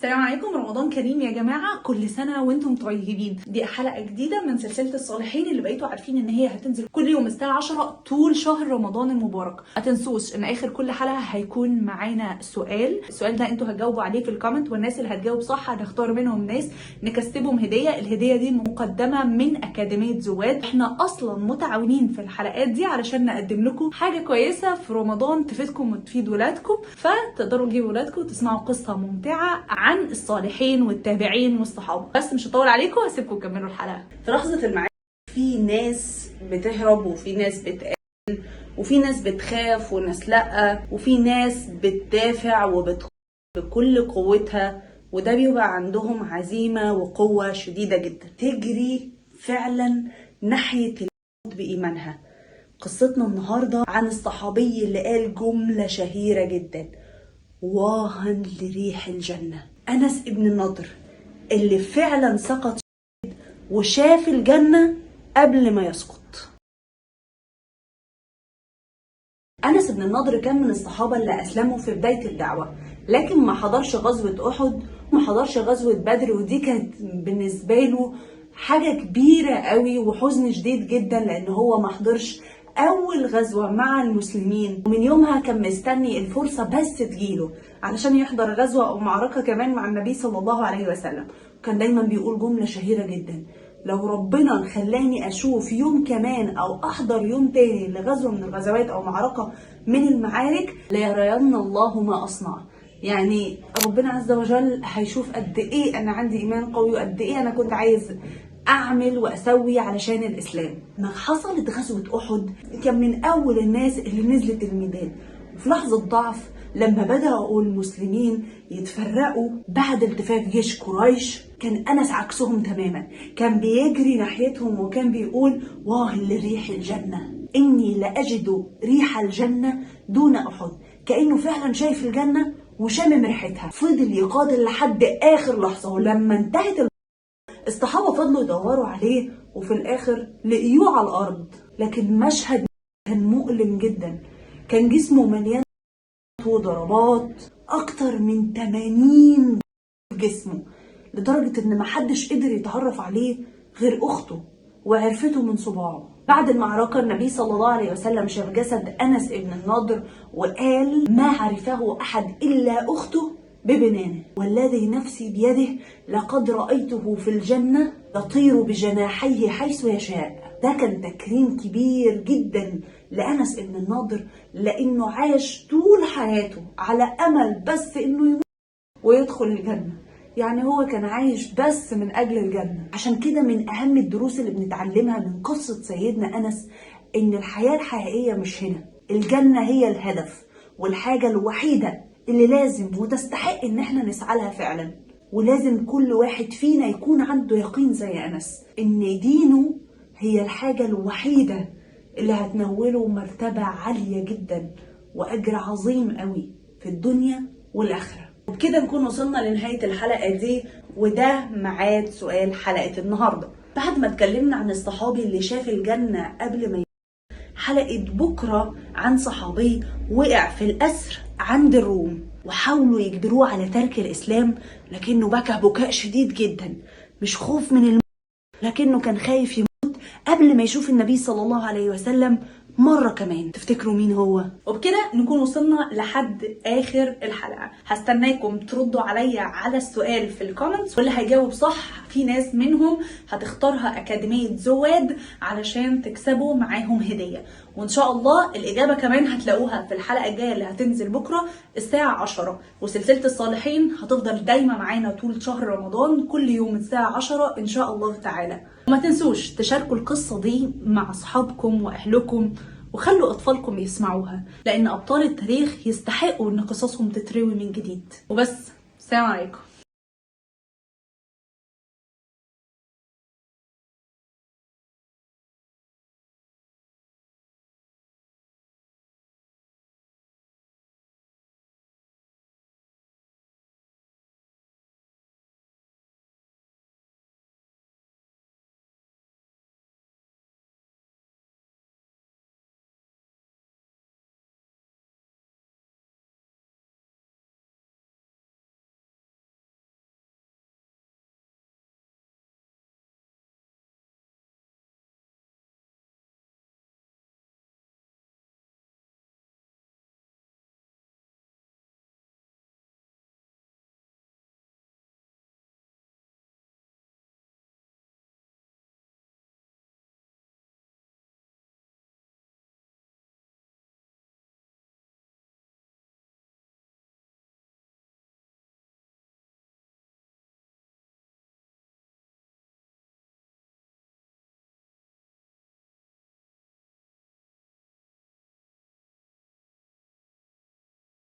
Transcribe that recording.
السلام عليكم، رمضان كريم يا جماعه، كل سنه وانتم طيبين. دي حلقه جديده من سلسله الصالحين اللي بقيتوا عارفين ان هي هتنزل كل يوم الساعه 10 طول شهر رمضان المبارك. ما تنسوش ان اخر كل حلقه هيكون معانا السؤال ده انتوا هتجاوبوا عليه في الكومنت، والناس اللي هتجاوب صح هنختار منهم ناس نكسبهم الهديه دي مقدمه من اكاديميه زواد. احنا اصلا متعاونين في الحلقات دي علشان نقدم لكم حاجه كويسه في رمضان تفيدكم وتفيد ولادكم، فتقدروا تجيبوا ولادكم تسمعوا قصه ممتعه عن الصالحين والتابعين والصحابه. بس مش هطول عليكم، هسيبكم تكملوا الحلقه. في لحظه المعاد في ناس بتهرب، وفي ناس بتآمن، وفي ناس بتخاف وناس لا، وفي ناس بتدافع وبتخاف بكل قوتها، وده بيبقى عندهم عزيمه وقوه شديده جدا تجري فعلا ناحيه الموت بايمانها. قصتنا النهارده عن الصحابي اللي قال جمله شهيره جدا: واها لريح الجنة. أنس ابن النضر اللي فعلا سقط وشاف الجنة قبل ما يسقط. أنس ابن النضر كان من الصحابة اللي أسلموا في بداية الدعوة، لكن ما حضرش غزوة أحد وما حضرش غزوة بدر، ودي كانت بالنسبة له حاجة كبيرة قوي وحزن شديد جدا، لأن هو ما حضرش أول غزوة مع المسلمين، ومن يومها كان مستني الفرصة بس تجيله علشان يحضر غزوة أو معركة كمان مع النبي صلى الله عليه وسلم. كان دايما بيقول جملة شهيرة جدا: لو ربنا خلاني أشوف يوم كمان أو أحضر يوم تاني لغزوة من الغزوات أو معركة من المعارك ليرين الله ما أصنع. يعني ربنا عز وجل هيشوف قد إيه أنا عندي إيمان قوي وقد إيه أنا كنت عايز اعمل واسوي علشان الاسلام. ما حصلت غزوة احد كان من اول الناس اللي نزلت الميدان، وفي لحظة ضعف لما بدأوا المسلمين يتفرقوا بعد التفاف جيش قريش، كان انس عكسهم تماما، كان بيجري ناحيتهم وكان بيقول: واه لريح الجنة، اني لاجد ريح الجنة دون احد. كأنه فعلا شايف الجنة وشامم ريحتها. فضل يقاتل لحد اخر لحظة، ولما انتهت الصحابة فضلوا يدوروا عليه، وفي الآخر لقيوه على الأرض. لكن مشهد كان مؤلم جدا، كان جسمه مليان وضربات أكتر من 80 في جسمه، لدرجة إن محدش قدر يتعرف عليه غير أخته، وعرفته من صباعه. بعد المعركة النبي صلى الله عليه وسلم شاف جسد أنس ابن النضر وقال: ما عرفه أحد إلا أخته ببنانه، والذي نفسي بيده لقد رأيته في الجنة يطير بجناحيه حيث يشاء. ده كان تكريم كبير جدا لأنس ابن النضر، لأنه عاش طول حياته على أمل بس إنه يموت ويدخل الجنة. يعني هو كان عايش بس من أجل الجنة. عشان كده من أهم الدروس اللي بنتعلمها من قصة سيدنا أنس إن الحياة الحقيقية مش هنا، الجنة هي الهدف والحاجة الوحيدة اللي لازم وتستحق ان احنا نسعى لها فعلا. ولازم كل واحد فينا يكون عنده يقين زي أنس ان دينه هي الحاجة الوحيدة اللي هتنوله مرتبة عالية جدا واجر عظيم قوي في الدنيا والاخرة. وبكده نكون وصلنا لنهاية الحلقة دي، وده ميعاد سؤال حلقة النهاردة. بعد ما اتكلمنا عن الصحابي اللي شاف الجنة قبل ما حلقة بكرة عن صحابي وقع في الأسر عند الروم وحاولوا يجبروه على ترك الإسلام، لكنه بكى بكاء شديد جدا، مش خوف من الموت، لكنه كان خايف يموت قبل ما يشوف النبي صلى الله عليه وسلم مرة كمان. تفتكروا مين هو؟ وبكده نكون وصلنا لحد آخر الحلقة. هستناكم تردوا عليا على السؤال في الكومنتس، واللي هيجاوب صح في ناس منهم هتختارها أكاديمية زواد علشان تكسبوا معاهم هدية. وإن شاء الله الإجابة كمان هتلاقوها في الحلقة الجاية اللي هتنزل بكرة الساعة 10. وسلسلة الصالحين هتفضل دايما معانا طول شهر رمضان كل يوم الساعة 10 إن شاء الله تعالى. وما تنسوش تشاركوا القصة دي مع أصحابكم وأهلكم، وخلوا أطفالكم يسمعوها، لأن أبطال التاريخ يستحقوا إن قصصهم تتروي من جديد. وبس، السلام عليكم.